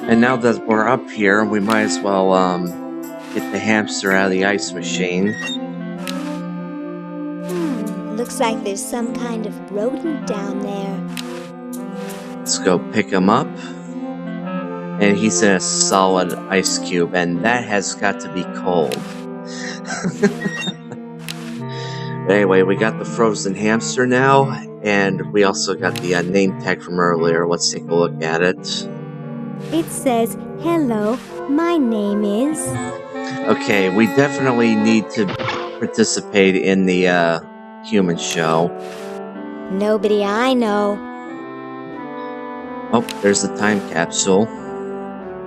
And now that we're up here, we might as well get the hamster out of the ice machine. Looks like there's some kind of rodent down there. Let's go pick him up. And he's in a solid ice cube, and that has got to be cold. Anyway, we got the frozen hamster now, and we also got the name tag from earlier. Let's take a look at it. It says, "Hello, my name is..." Okay, we definitely need to participate in the human show. Nobody I know. Oh, there's the time capsule.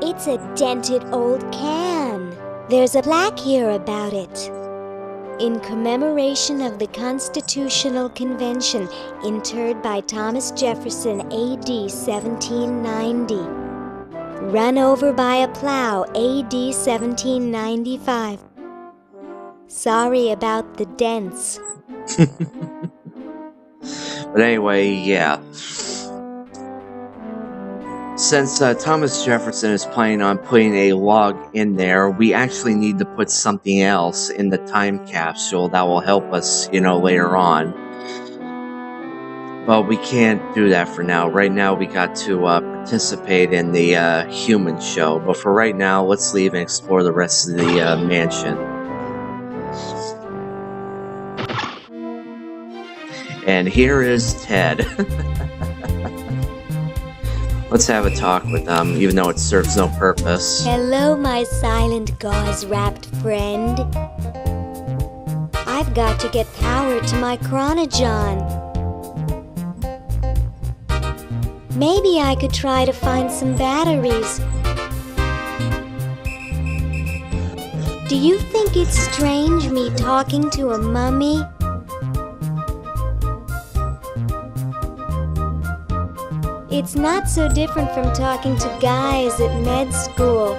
It's a dented old can. There's a plaque here about it. In commemoration of the Constitutional Convention, interred by Thomas Jefferson, A.D. 1790. Run over by a plow, A.D. 1795. Sorry about the dents. But anyway, yeah. Since Thomas Jefferson is planning on putting a log in there, we actually need to put something else in the time capsule that will help us, later on. But we can't do that for now. Right now, we got to participate in the human show. But for right now, let's leave and explore the rest of the mansion. And here is Ted. Let's have a talk with them, even though it serves no purpose. Hello, my silent gauze-wrapped friend. I've got to get power to my chronogon. Maybe I could try to find some batteries. Do you think it's strange me talking to a mummy? It's not so different from talking to guys at med school.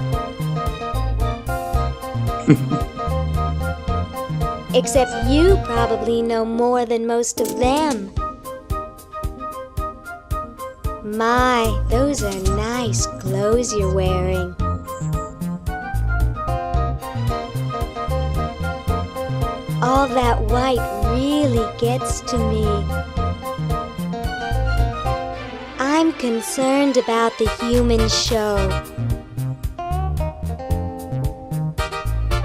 Except you probably know more than most of them. My, those are nice clothes you're wearing. All that white really gets to me. I'm concerned about the human show.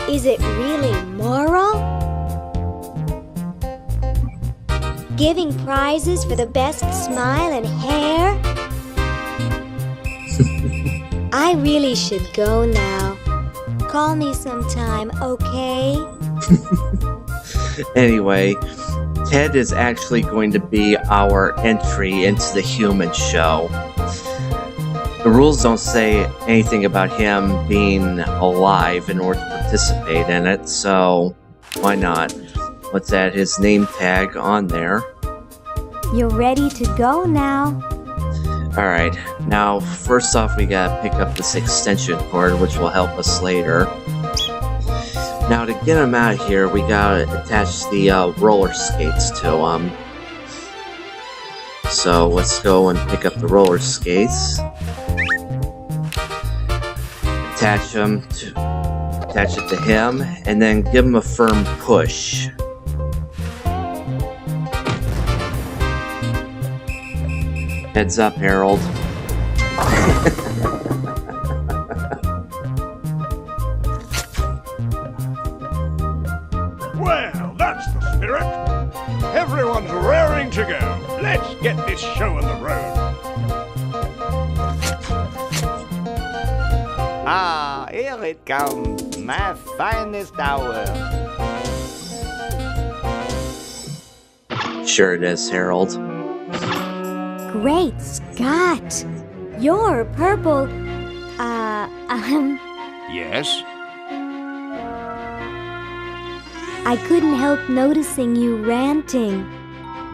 Is it really moral? Giving prizes for the best smile and hair? I really should go now. Call me sometime, okay? Anyway, Ted is actually going to be our entry into the human show. The rules don't say anything about him being alive in order to participate in it, so why not? Let's add his name tag on there. You're ready to go now. Alright, now first off we gotta pick up this extension cord, which will help us later. Now to get him out of here, we gotta attach the roller skates to him. So let's go and pick up the roller skates. Attach it to him, and then give him a firm push. Heads up, Harold. Well, that's the spirit. Everyone's raring to go. Let's get this show on the road. Ah, here it comes, my finest hour. Sure it is, Harold. Great Scott! You're purple. Yes? I couldn't help noticing you ranting.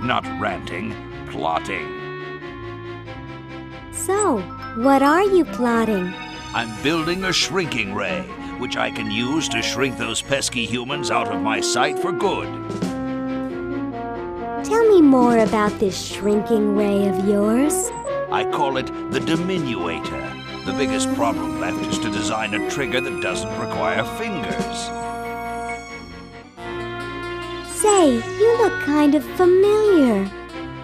Not ranting, plotting. So, what are you plotting? I'm building a shrinking ray, which I can use to shrink those pesky humans out of my sight for good. Tell me more about this shrinking ray of yours. I call it the diminuator. The biggest problem left is to design a trigger that doesn't require fingers. Say, you look kind of familiar.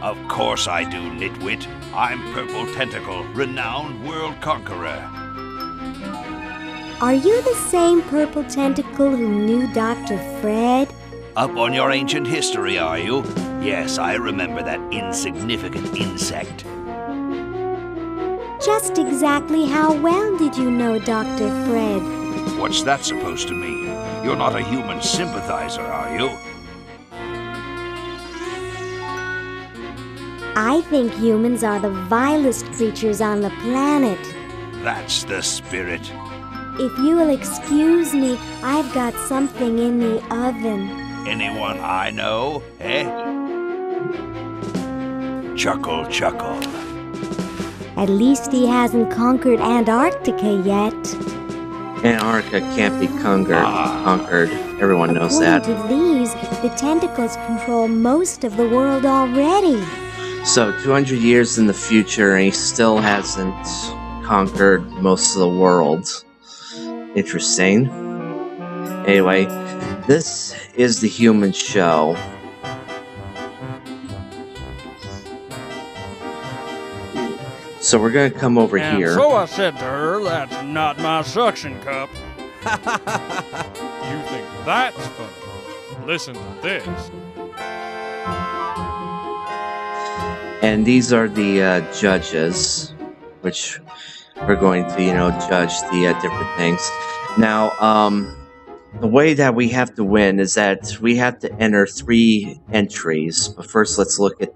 Of course I do, nitwit. I'm Purple Tentacle, renowned world conqueror. Are you the same Purple Tentacle who knew Dr. Fred? Up on your ancient history, are you? Yes, I remember that insignificant insect. Just exactly how well did you know Dr. Fred? What's that supposed to mean? You're not a human sympathizer, are you? I think humans are the vilest creatures on the planet. That's the spirit. If you will excuse me, I've got something in the oven. Anyone I know, eh? Chuckle, chuckle. At least he hasn't conquered Antarctica yet. Antarctica can't be conquered. Everyone knows that. According to these, the tentacles control most of the world already. So, 200 years in the future, and he still hasn't conquered most of the world. Interesting. Anyway, this is the human show. So we're gonna come over And here. so I said to her, that's not my suction cup. You think that's funny? Listen to this. And these are the judges, which we're going to, judge the different things. Now, the way that we have to win is that we have to enter 3 entries. But first, let's look at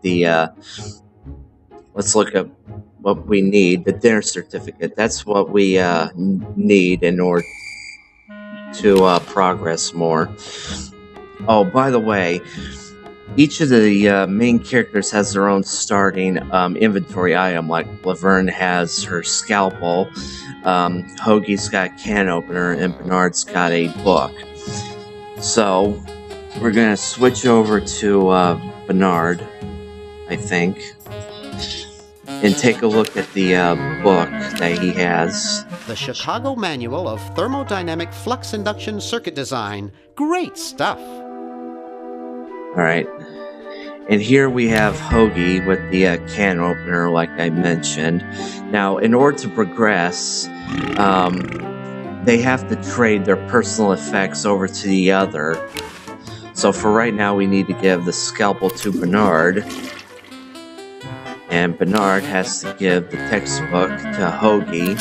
what we need. The dinner certificate. That's what we need in order to progress more. Oh, by the way, each of the main characters has their own starting inventory item. Like Laverne has her scalpel, Hoagie's got a can opener, and Bernard's got a book. So we're gonna switch over to Bernard, I think, and take a look at the book that he has. The Chicago Manual of Thermodynamic Flux Induction Circuit Design. Great stuff. Alright. And here we have Hoagie with the can opener, like I mentioned. Now, in order to progress, they have to trade their personal effects over to the other. So for right now, we need to give the scalpel to Bernard. And Bernard has to give the textbook to Hoagie.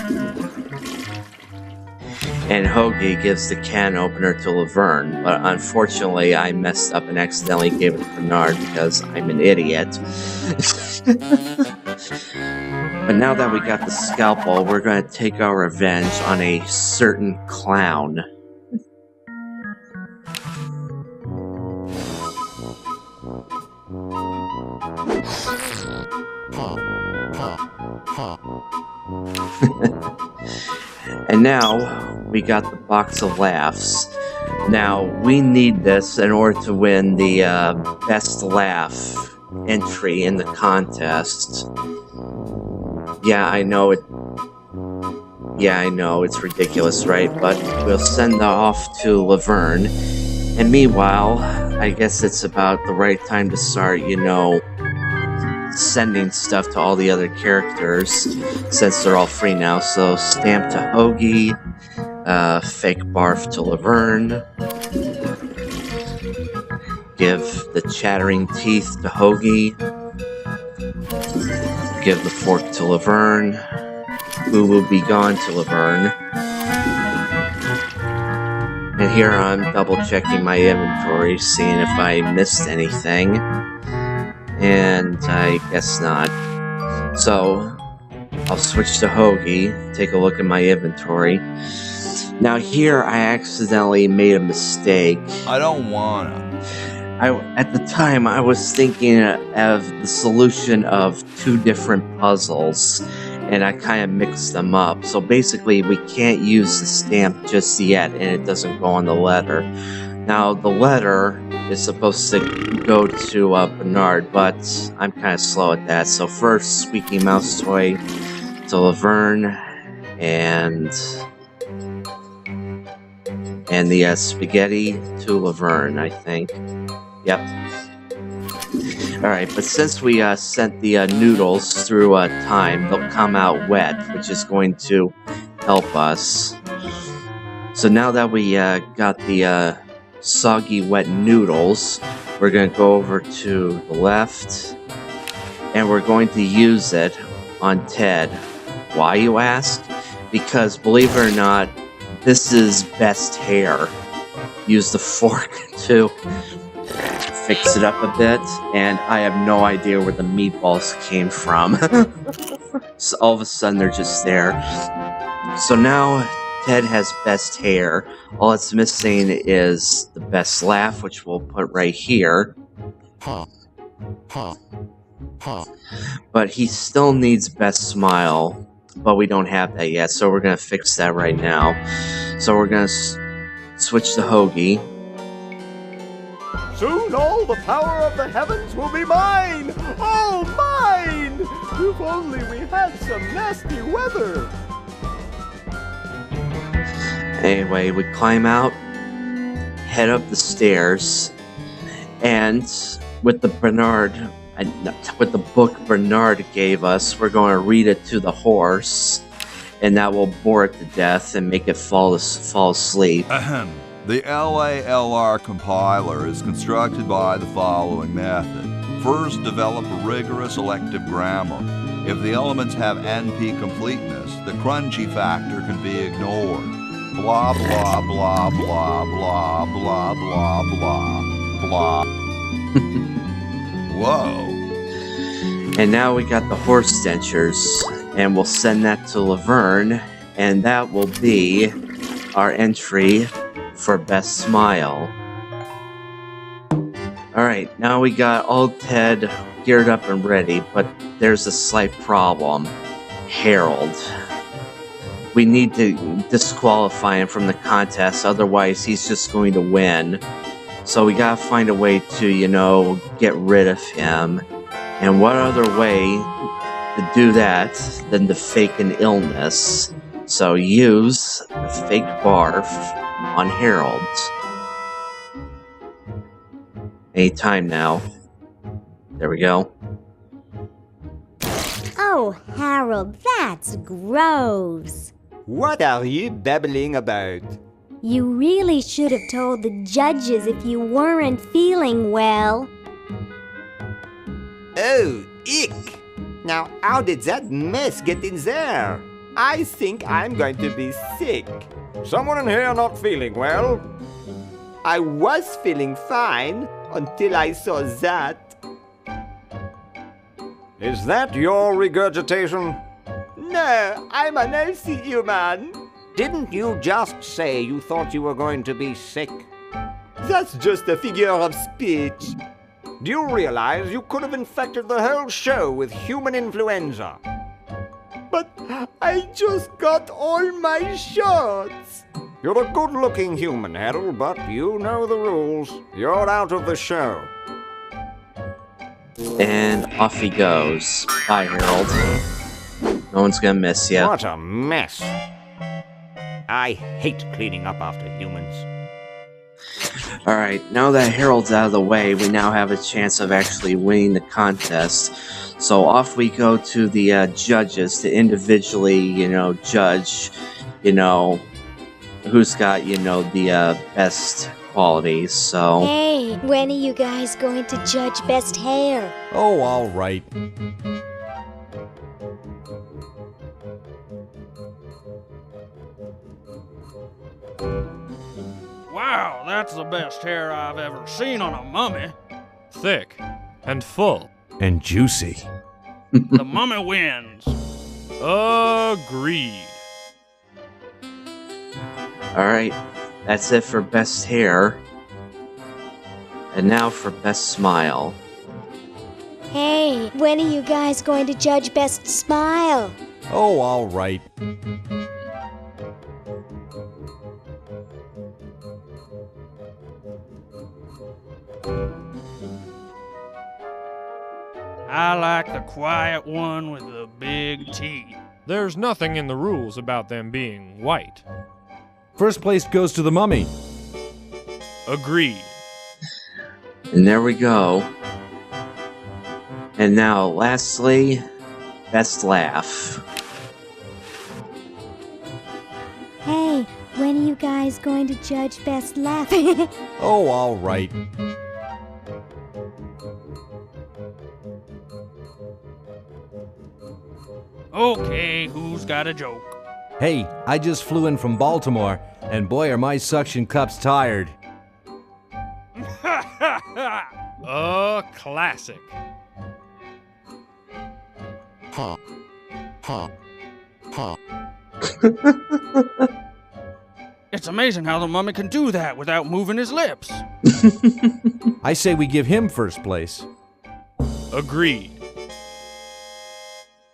And Hoagie gives the can opener to Laverne. But unfortunately, I messed up and accidentally gave it to Bernard because I'm an idiot. But now that we got the scalpel, we're going to take our revenge on a certain clown. And now, we got the box of laughs. Now, we need this in order to win the best laugh entry in the contest. Yeah, I know it's ridiculous, right? But we'll send that off to Laverne. And meanwhile, I guess it's about the right time to start, sending stuff to all the other characters, since they're all free now. So, stamp to Hoagie, fake barf to Laverne, give the chattering teeth to Hoagie, give the fork to Laverne, Boo Boo Be Gone to Laverne. And here I'm double checking my inventory, seeing if I missed anything. And I guess not. So, I'll switch to Hoagie, take a look at my inventory. Now here, I accidentally made a mistake. I don't wanna. At the time, I was thinking of the solution of 2 different puzzles, and I kind of mixed them up. So basically, we can't use the stamp just yet, and it doesn't go on the letter. Now, the letter is supposed to go to Bernard, but I'm kind of slow at that. So first, Squeaky Mouse Toy to Laverne, and the spaghetti to Laverne, I think. Yep. Alright, but since we sent the noodles through time, they'll come out wet, which is going to help us. So now that we got the soggy wet noodles, we're going to go over to the left, and we're going to use it on Ted. Why, you ask? Because, believe it or not, this is best hair. Use the fork to fix it up a bit, and I have no idea where the meatballs came from. So all of a sudden, they're just there. So now, Ted has best hair. All it's missing is the best laugh, which we'll put right here. But he still needs best smile, but we don't have that yet, so we're going to fix that right now. So we're going to switch to Hoagie. Soon all the power of the heavens will be mine! All mine! If only we had some nasty weather! Anyway, we climb out, head up the stairs, and with the book Bernard gave us, we're going to read it to the horse, and that will bore it to death and make it fall asleep. Ahem. The LALR compiler is constructed by the following method. First, develop a rigorous elective grammar. If the elements have NP completeness, the crunchy factor can be ignored. Blah, blah, blah, blah, blah, blah, blah, blah, blah. Whoa. And now we got the horse dentures, and we'll send that to Laverne, and that will be our entry for best smile. Alright, now we got old Ted geared up and ready, but there's a slight problem. Harold. We need to disqualify him from the contest, otherwise he's just going to win. So we gotta find a way to, get rid of him. And what other way to do that than to fake an illness? So use a fake barf on Harold. Any time now. There we go. Oh, Harold, that's gross. What are you babbling about? You really should have told the judges if you weren't feeling well. Oh, ick! Now, how did that mess get in there? I think I'm going to be sick. Someone in here not feeling well? I was feeling fine until I saw that. Is that your regurgitation? No, I'm an healthy human. Didn't you just say you thought you were going to be sick? That's just a figure of speech. Do you realize you could have infected the whole show with human influenza? But I just got all my shots. You're a good-looking human, Harold, but you know the rules. You're out of the show. And off he goes. Bye, Harold. No one's gonna miss you. What a mess. I hate cleaning up after humans. Alright, now that Harold's out of the way, we now have a chance of actually winning the contest. So off we go to the judges to individually, judge, who's got, the best qualities, so... Hey, when are you guys going to judge best hair? Oh, all right. Wow, that's the best hair I've ever seen on a mummy. Thick and full. And juicy. The mummy wins. Agreed. Alright, that's it for best hair. And now for best smile. Hey, when are you guys going to judge best smile? Oh, all right. I like the quiet one with the big teeth. There's nothing in the rules about them being white. First place goes to the mummy. Agreed. And there we go. And now, lastly, best laugh. Hey, when are you guys going to judge best laugh? Oh, all right. Okay, who's got a joke? Hey, I just flew in from Baltimore, and boy are my suction cups tired. A classic. It's amazing how the mummy can do that without moving his lips. I say we give him first place. Agreed.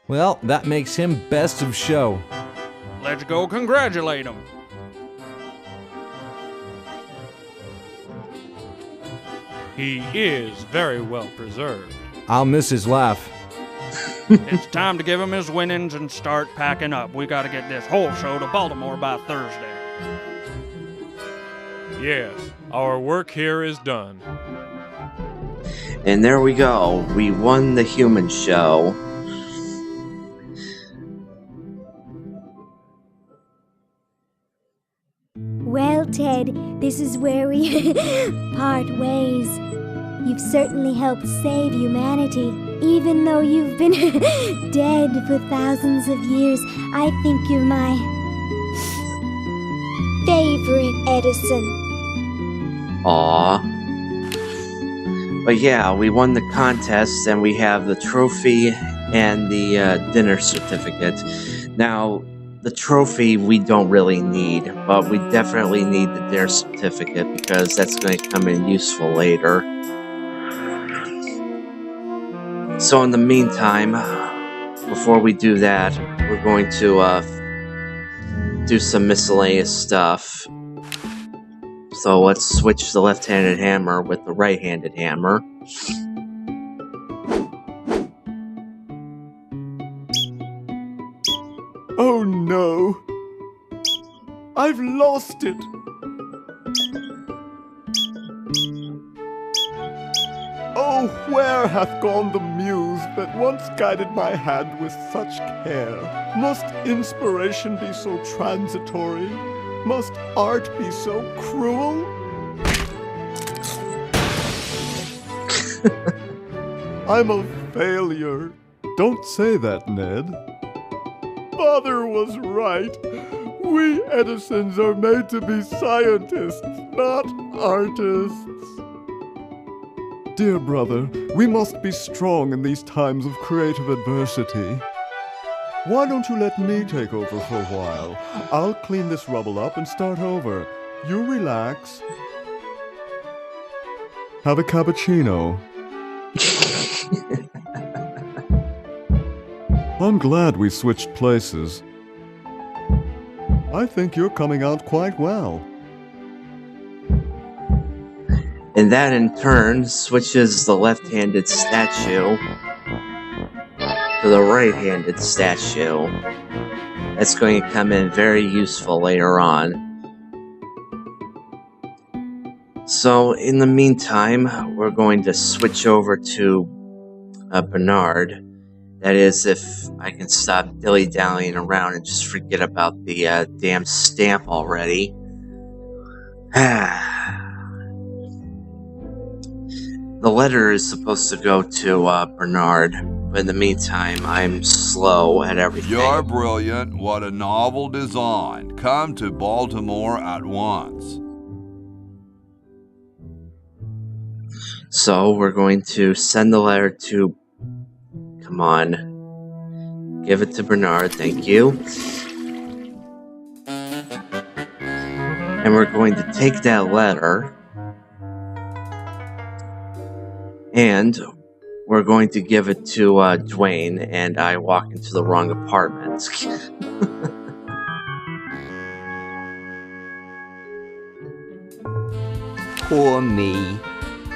Well, that makes him best of show. Let's go congratulate him. He is very well preserved. I'll miss his laugh. It's time to give him his winnings and start packing up. We gotta get this whole show to Baltimore by Thursday. Yes, our work here is done. And there we go. We won the human show. Well, Ted, this is where we part ways. You've certainly helped save humanity. Even though you've been dead for thousands of years, I think you're my favorite Edison. Aww. But yeah, we won the contest and we have the trophy and the dinner certificate. Now, the trophy we don't really need, but we definitely need the dinner certificate because that's going to come in useful later. So in the meantime, before we do that, we're going to do some miscellaneous stuff. So let's switch the left-handed hammer with the right-handed hammer. Oh no! I've lost it! Oh, where hath gone the muse that once guided my hand with such care? Must inspiration be so transitory? Must art be so cruel? I'm a failure. Don't say that, Ned. Father was right. We Edisons are made to be scientists, not artists. Dear brother, we must be strong in these times of creative adversity. Why don't you let me take over for a while? I'll clean this rubble up and start over. You relax. Have a cappuccino. I'm glad we switched places. I think you're coming out quite well. And that in turn switches the left-handed statue to the right-handed statue. That's going to come in very useful later on. So in the meantime, we're going to switch over to Bernard. That is, if I can stop dilly-dallying around and just forget about the damn stamp already. The letter is supposed to go to Bernard, but in the meantime, I'm slow at everything. You're brilliant. What a novel design. Come to Baltimore at once. So we're going to send the letter to... Come on. Give it to Bernard, thank you. And we're going to take that letter... And we're going to give it to Dwayne, and I walk into the wrong apartment. Poor me.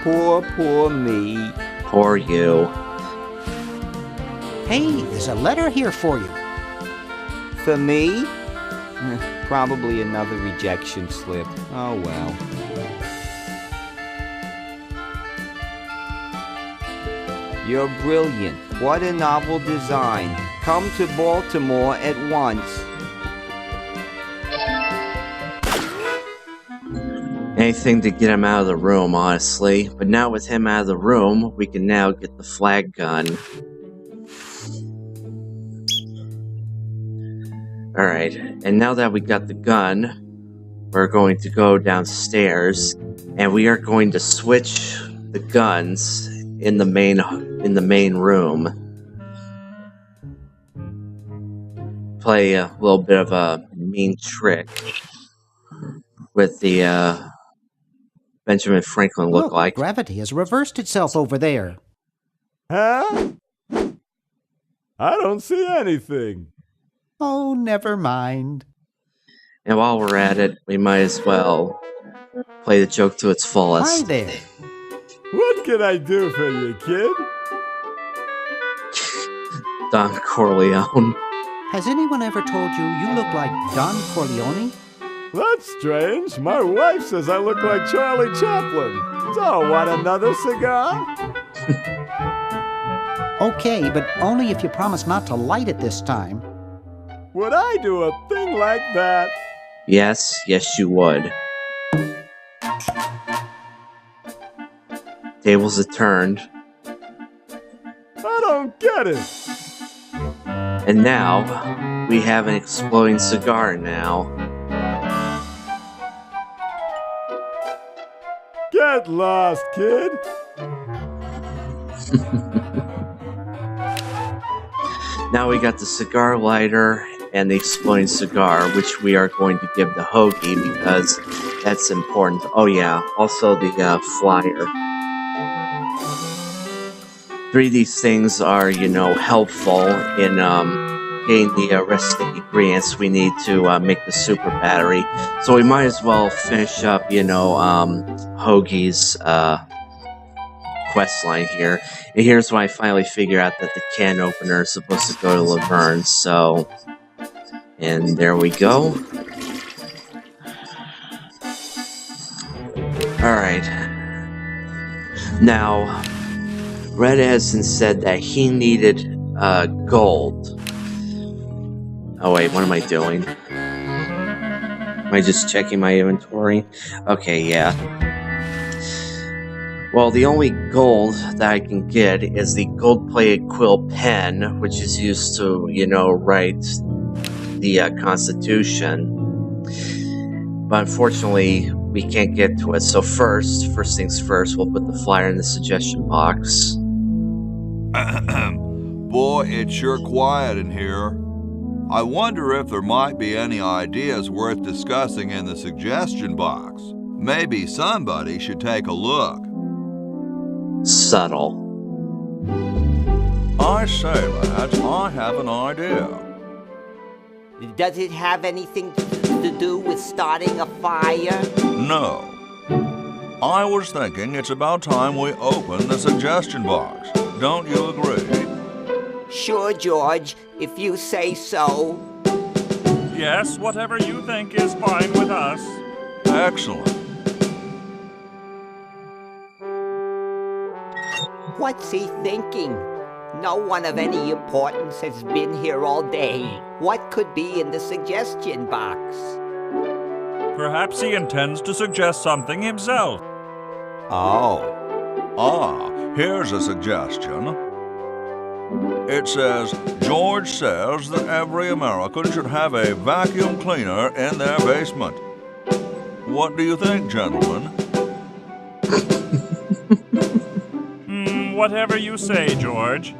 Poor me. Poor you. Hey, there's a letter here for you. For me? Probably another rejection slip. Oh well. You're brilliant. What a novel design. Come to Baltimore at once. Anything to get him out of the room, honestly. But now with him out of the room, we can now get the flag gun. Alright, and now that we got the gun, we're going to go downstairs, and we are going to switch the guns in the main room. Play a little bit of a mean trick with the Benjamin Franklin Look, look-alike. gravity has reversed itself over there. Huh? I don't see anything. Oh, never mind. And while we're at it, we might as well play the joke to its Hi fullest. there. What can I do for you, kid? Don Corleone. Has anyone ever told you you look like Don Corleone? That's strange. My wife says I look like Charlie Chaplin. So, want another cigar? Okay, but only if you promise not to light it this time. Would I do a thing like that? Yes, you would. Tables are turned. I don't get it. And now, we have an exploding cigar now. Get lost, kid. Now we got the cigar lighter and the exploding cigar, which we are going to give to Hoagie because that's important. Oh yeah, also the flyer. 3 of these things are, helpful in getting the rest of the ingredients we need to make the super battery. So we might as well finish up, Hoagie's quest line here. And here's when I finally figure out that the can opener is supposed to go to Laverne, so... And there we go. Alright. Now, Red Edison said that he needed gold. Oh wait, what am I doing? Am I just checking my inventory? Okay, yeah. Well, the only gold that I can get is the gold-plated quill pen, which is used to, write the Constitution. But unfortunately, we can't get to it. So first things first, we'll put the flyer in the suggestion box. Boy, it's sure quiet in here. I wonder if there might be any ideas worth discussing in the suggestion box. Maybe somebody should take a look. Subtle. I say, lads, I have an idea. Does it have anything to do with starting a fire? No. I was thinking it's about time we open the suggestion box. Don't you agree? Sure, George, if you say so. Yes, whatever you think is fine with us. Excellent. What's he thinking? No one of any importance has been here all day. What could be in the suggestion box? Perhaps he intends to suggest something himself. Oh. Here's a suggestion. It says, George says that every American should have a vacuum cleaner in their basement. What do you think, gentlemen? Whatever you say, George.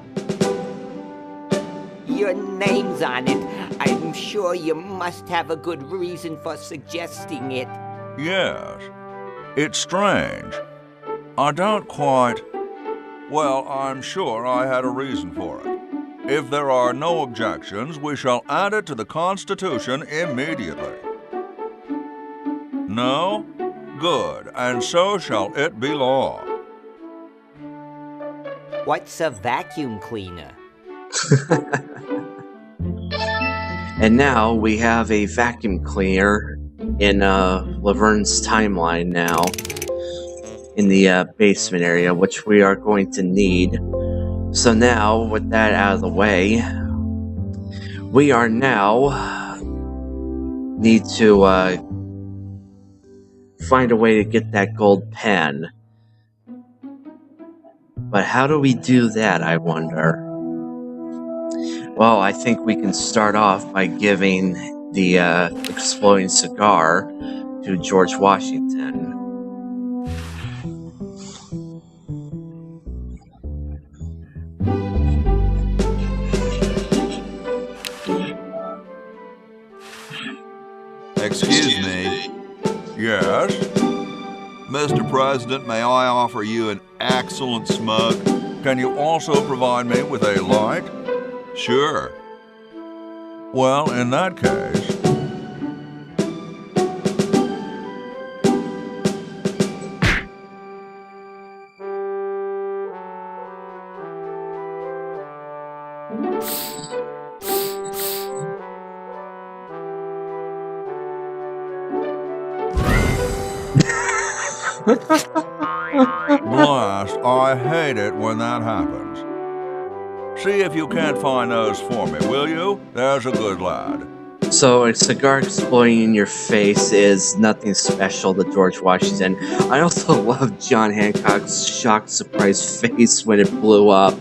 Your name's on it. I'm sure you must have a good reason for suggesting it. Yes. It's strange. I don't quite... Well, I'm sure I had a reason for it. If there are no objections, we shall add it to the Constitution immediately. No? Good, and so shall it be law. What's a vacuum cleaner? And now we have a vacuum cleaner in Laverne's timeline now, in the basement area, which we are going to need. So now, with that out of the way, we are now need to find a way to get that gold pen. But how do we do that, I wonder? Well, I think we can start off by giving the exploding cigar to George Washington. Excuse me. Yes? Mr. President, may I offer you an excellent smoke? Can you also provide me with a light? Sure. Well, in that case... Blast, I hate it when that happens. See if you can't find those for me, will you? There's a good lad. So, a cigar exploding in your face is nothing special to George Washington. I also love John Hancock's shocked, surprised face when it blew up.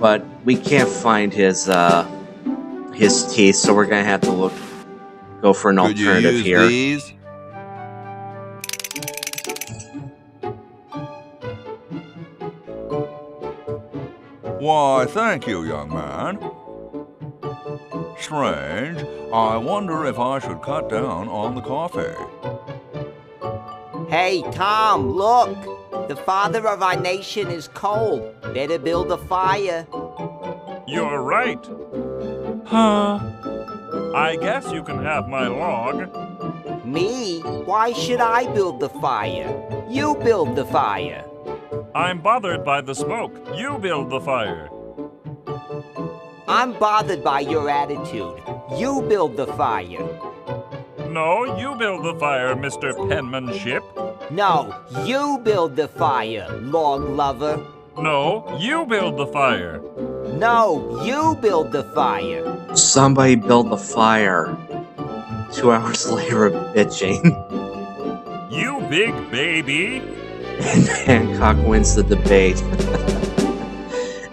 But we can't find his teeth, so we're gonna have to go for an alternative Could you here. use these? Why, thank you, young man. Strange. I wonder if I should cut down on the coffee. Hey, Tom, look! The father of our nation is cold. Better build a fire. You're right. Huh. I guess you can have my log. Me? Why should I build the fire? You build the fire. I'm bothered by the smoke. You build the fire. I'm bothered by your attitude. You build the fire. No, you build the fire, Mr. Penmanship. No, you build the fire, log lover. No, you build the fire. No, you build the fire. Somebody build the fire. 2 hours later of bitching. You big baby. And Hancock wins the debate.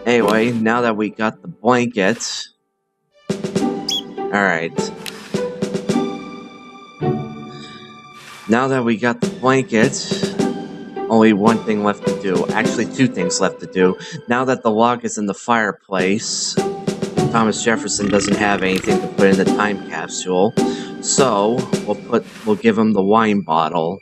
Anyway, now that we got the blanket... Alright. Now that we got the blanket, only one thing left to do. Actually, 2 things left to do. Now that the log is in the fireplace, Thomas Jefferson doesn't have anything to put in the time capsule. So, we'll give him the wine bottle.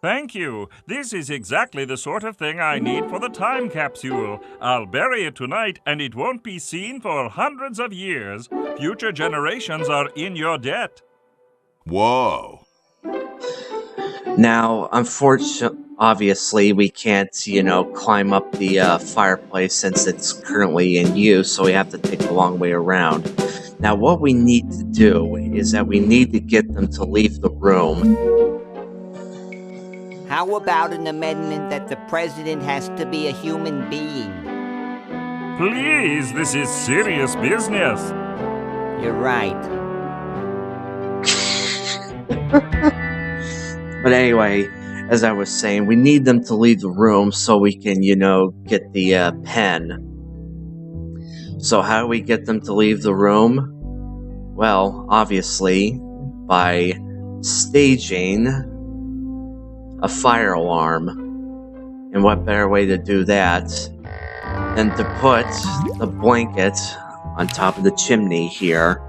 Thank you. This is exactly the sort of thing I need for the time capsule. I'll bury it tonight, and it won't be seen for hundreds of years. Future generations are in your debt. Whoa. Now, obviously, we can't, climb up the fireplace since it's currently in use, so we have to take the long way around. Now, what we need to do is that we need to get them to leave the room. How about an amendment that the president has to be a human being? Please, this is serious business. You're right. But anyway, as I was saying, we need them to leave the room so we can, get the pen. So how do we get them to leave the room? Well, obviously, by staging a fire alarm. And what better way to do that than to put the blanket on top of the chimney here.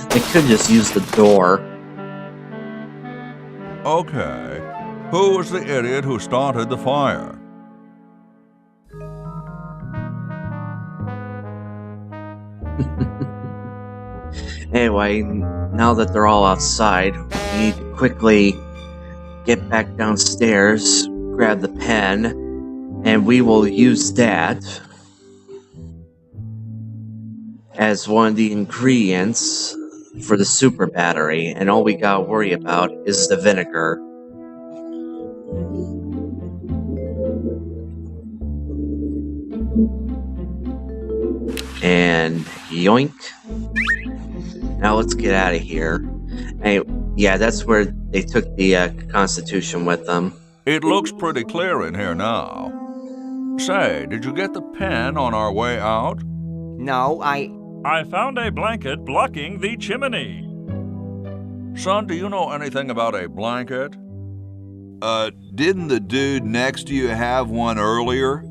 They could just use the door. Okay. Who was the idiot who started the fire? Anyway, now that they're all outside, we need to quickly get back downstairs, grab the pen, and we will use that as one of the ingredients for the super battery, and all we gotta worry about is the vinegar. And yoink. Now let's get out of here. And yeah, that's where they took the Constitution with them. It looks pretty clear in here now. Say, did you get the pen on our way out? No, I found a blanket blocking the chimney. Son, do you know anything about a blanket? Didn't the dude next to you have one earlier?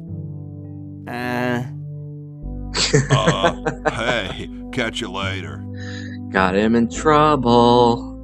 Hey, catch you later. Got him in trouble.